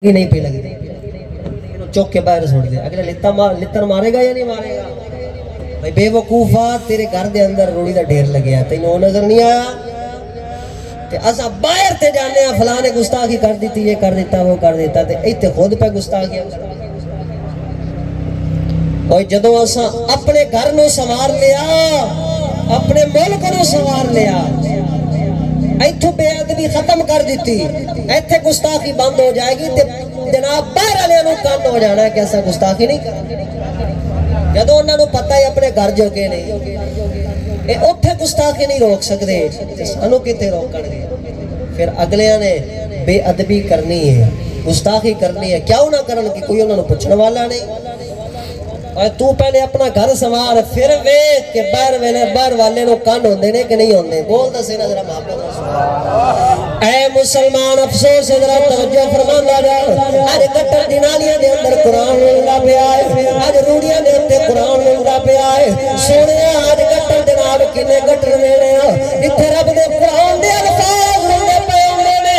ہی نہیں پی لگی چوک کے باہر چھوڑ دے اگلا لتر مارے گا یا نہیں مارے گا بھائی بے وقوفا تیرے گھر دے اندر روڑی دا ڈھیر لگیا تینوں وہ نظر نہیں آیا تے اسا باہر تے جانے ہیں فلاں نے گستاخی کر دیتی یہ کر دیتا وہ کر دیتا تے ایتھے خود پہ گستاخی اور جدوں اسا اپنے گھر نو سنوار لیا اپنے ملک نو سنوار لیا ایتھوں بے ادبی ختم کر دیتی ایتھے گستاخی بند ہو جائے گی تے جناب باہر والے نو کان ہو جانا ہے کہ ایسا گستاخی نہیں کرنا جدوں انہاں نو پتہ ہے اپنے گھر جو کے نہیں اے اوتھے گستاخی نہیں روک سکدے سانو کتے روکن گے پھر اگلیاں نے بے ادبی کرنی ہے گستاخی کرنی ہے کیوں نہ کرن کہ کوئی انہاں نو پوچھنے والا نہیں اور تو پہلے اپنا گھر سنوار پھر ویکھ کہ باہر والے نو کان ہوندے نے کہ نہیں ہوندے بول دے ذرا محبت رسول اے مسلمان افسوس ذرا توجہ فرماندا جا اج کٹر دی نالیاں دے اندر قرآن لگا پیا ہے اج روڑیاں دے تے قرآن لگا پیا ہے سونیا اج کٹر دے نال کنے کٹر ویڑے ایتھے رب دے قرآن دے الفاظ ہوندے پے ہوندے نے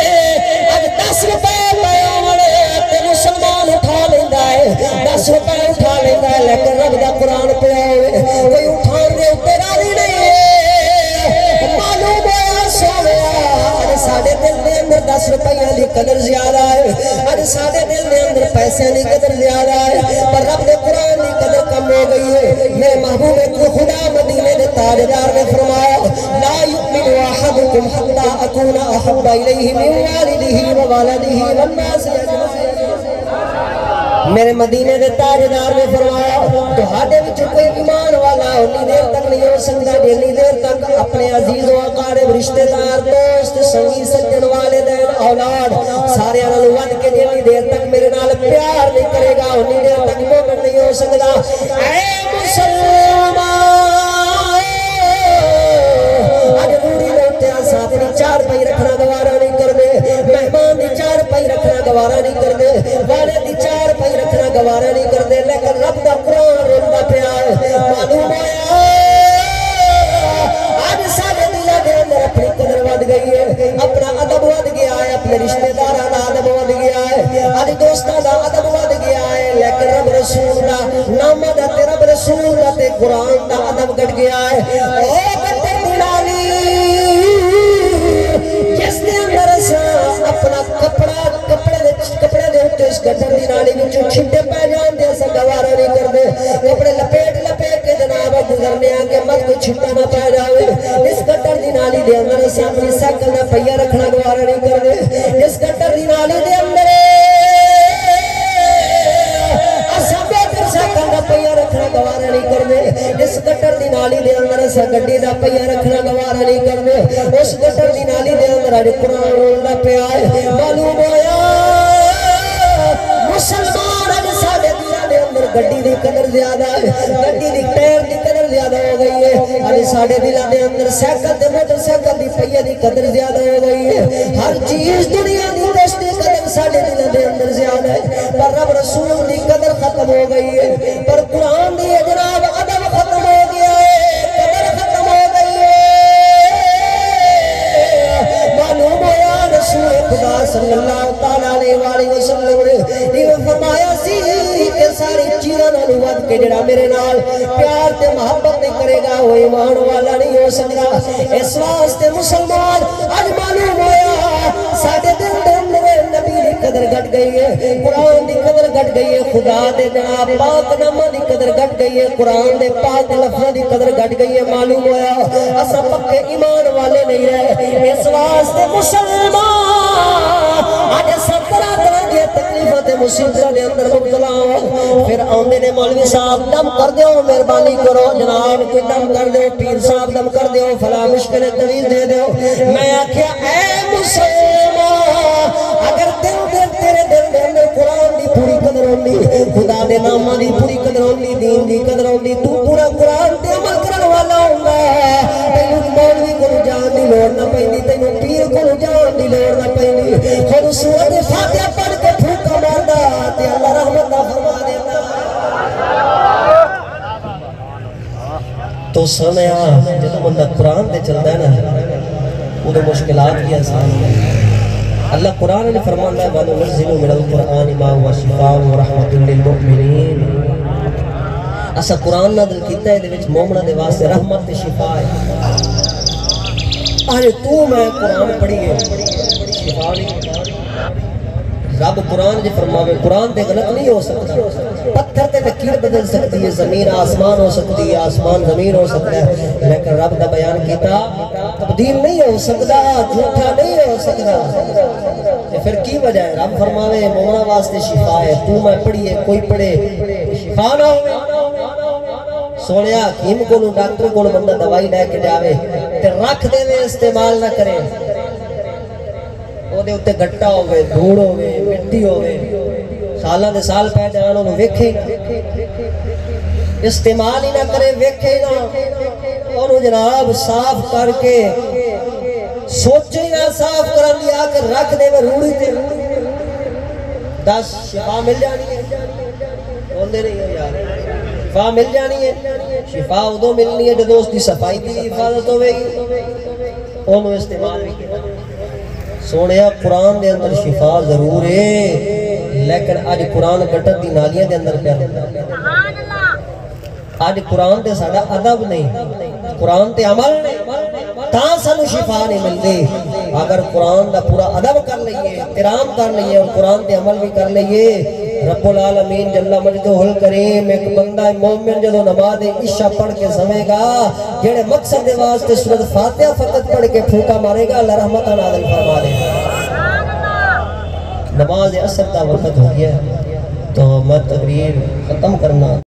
اج 10 روپے پے ہوندے تے مسلمان اٹھا لیندا ہے 10 روپے اٹھا لیندا ہے لیکن رب دا قرآن پیا ہوئے کوئی اٹھان دے اوپر راضی نہیں ہے معلوم ہے سونیا ساڑھے دل دے اندر 10 روپیہ دی قدر زیادہ ہے اج ساڑھے دل دے اندر پیسے دی قدر زیادہ ہے پر رب دے قرآن دی قدر کم ہو گئی ہے میرے محبوب کو خدا مدینے دے تاجدار نے فرمایا لا یؤمن احدکم حتی اکون احب الیہ من والدہ ووالدہ والناس اجمعین میرے مدینے دے تاجدار نے فرمایا تو ہاڈے وچ کوئی ایمان والا اتنی دیر تک نہیں ہو سکتا جتنی دیر تک اپنے عزیز و اقارب رشتہ دار دوست سنگی سجن والدین اولاد سارے نال ود کے جتنی دیر تک میرے نال پیار نہیں کرے گا اتنی دیر تک مومن نہیں ہو سکتا اے مسلمان اج روڑی لوٹیا ساتھ دی چار پائی رکھنا گوارا نہیں کردے مہمان دی چار پائی رکھنا گوارا نہیں کردے والد دی چار پائی رکھنا گوارا نہیں کردے لیکن رب دا قرآن روندا پیا ہے معلوم ہویا آج سارے دلوں دے اندر اپنی قدر ود گئی ہے اپنا ادب ود گیا ہے اپنے رشتہ داراں دا ادب ود گیا ہے آج دوستاں دا ادب ود گیا ہے لیکن رب رسول دا نام دا تے رب رسول دا تے قرآن دا ادب گھٹ گیا ہے او کتے دلالی جس دے اندر اپنا کپڑے دے ہوتے اس گٹر دی نالی وچوں چھٹے پہ جان دے اسا گوارا نہیں کردے کپڑے لپیٹ کے جناب گزرنے آ کے مت کوئی چھٹا نہ پہ جاوے اس گٹر دی نالی دے اندر اسا اپنی سائیکل دا پہیا رکھنا گوارا نہیں کردے اس گٹر دی نالی دے اندر اسا موٹر سائیکل دا پہیا رکھنا گوارا نہیں کردے اس گٹر دی نالی دے اندر اسا گڈی دا پہیا رکھنا گوارا نہیں کردے اس گٹر دی نالی دے اندر اج قرآن رولدا پیا ہے معلوم ہویا مسلمان اج ساڈے دلاں دے اندر گڈی دی قدر زیادہ ہے گڈی دی ٹائر دی قدر زیادہ ہو گئی ہے اج ساڈے دلاں دے اندر سائیکل تے موٹر سائیکل دی پہیے دی قدر زیادہ ہو گئی ہے ہر چیز دنیا دی دوستی قدر ساڈے دلاں دے اندر زیادہ ہے پر رب رسول دی قدر ختم ہو گئی ہے پر قرآن دی جناب ادب ختم ہو گیا ہے قدر ختم ہو گئی ہے معلوم ہوا رسول خدا صلی اللہ تعالی علیہ وسلم نے یہ فرمایا سی کہ ساری چیزاں نال ود کے جڑا میرے نال پیار تے محبت نہیں کرے گا وہ ایمان والا نہیں ہو سکتا اس واسطے مسلمان اج معلوم ہویا ساڈے دل دے اندر نبی دی قدر گھٹ گئی ہے قرآن دی قدر گھٹ گئی ہے خدا دے جناب پاک نامہ دی قدر گھٹ گئی ہے قرآن دے پاک لفظاں دی قدر گھٹ گئی ہے معلوم ہویا اسا پکے ایمان والے نہیں رہے اس واسطے مسلمان آج سب طرح دی تکلیفاں تے مصیبتاں دے اندر مبتلا ہو پھر آندے نے مولوی صاحب دم کر دیو مہربانی کرو جناب کوئی دم کر دیو پیر صاحب دم کر دیو فلاں مشکل طویل دے دیو میں آکھیا اے مسلمان اگر تیرے دل دے اندر قرآن دی پوری قدر ہوندی خدا دے ناماں دی پوری قدر ہوندی دین دی قدر ہوندی تو پورا قرآن تے عمل کرن والا ہوندا تینوں مولوی کول جان دی لوڑ نہ پیندی تینوں پیر کول جان دی لوڑ نہ پیندی خود سورۃ فاتحہ پڑھ کے پھوکا ماردا تے اللہ رحمت دا فرما دیندا تو سمیا جدوں بندہ قرآن تے چلدا ہے نا اودوں مشکلات بھی آسان ہو اللہ قرآن نے فرمایا ہے وَنُنَزِّلُ مِنَ الْقُرْآنِ مَا هُوَ شِفَاءٌ وَرَحْمَةٌ لِّلْمُؤْمِنِينَ اسا قرآن نازل کیتا ہے دے وچ مومناں دے واسطے رحمت تے شفا ہے آج تو میں قرآن پڑھی ہے شفا نہیں رب قرآن جی فرماوے قرآن تے غلط نہیں ہو سکتا پتھر تے لکیر بدل سکتی ہے زمین آسمان ہو سکتی ہے آسمان زمین ہو سکتا ہے لیکن رب دا بیان کیتا تبدیل نہیں ہو سکتا جھوٹا نہیں ہو سکتا پھر کی وجہ ہے رب فرماوے مومنہ واسطے شفا ہے تو میں پڑھی ہے کوئی پڑھے شفا نہ ہوئے سونیا حکیم کو ڈاکٹر کو بندہ دوائی لے کے جاوے تے رکھ دے میں استعمال نہ کرے وہ دے اتے گھٹا ہوئے دھوڑ ہوئے مٹی ہوئے سالاں دے سال پہ جان انہوں ویکھے استعمال ہی نہ کرے ویکھے نہ انہوں جناب صاف کر کے سوچے نہ صاف کرن دیا کہ رکھ دے میں روڑی تے 10 شفا مل جانی ہے بول دے نہیں ہو یار شفا مل جانی ہے شفا ادو ملنی ہے جو دوست کی صفائی کی حفاظت ہوئے گی انہوں استعمال بھی کیا سونیا قرآن دے اندر شفا ضرور ہے لیکن آج قرآن گٹر دی نالیاں دے اندر پہ آج قرآن دے ساڑا ادب نہیں قرآن دے عمل نہیں تاں سانو شفا نہیں ملتی اگر قرآن دا پورا ادب کر لئیے احترام کر لئیے اور قرآن دے عمل بھی کر لئیے رب العالمین جل مجدہ الکریم ایک بندہ مومن جدو نماز عشاء پڑھ کے سمے گا جڑے مقصد دے واسطے سورۃ فاتحہ فقط پڑھ کے پھوکا مارے گا اللہ رحمت نازل فرما دے نماز عصر کا وقت ہو گیا تو میں تقریر ختم کرنا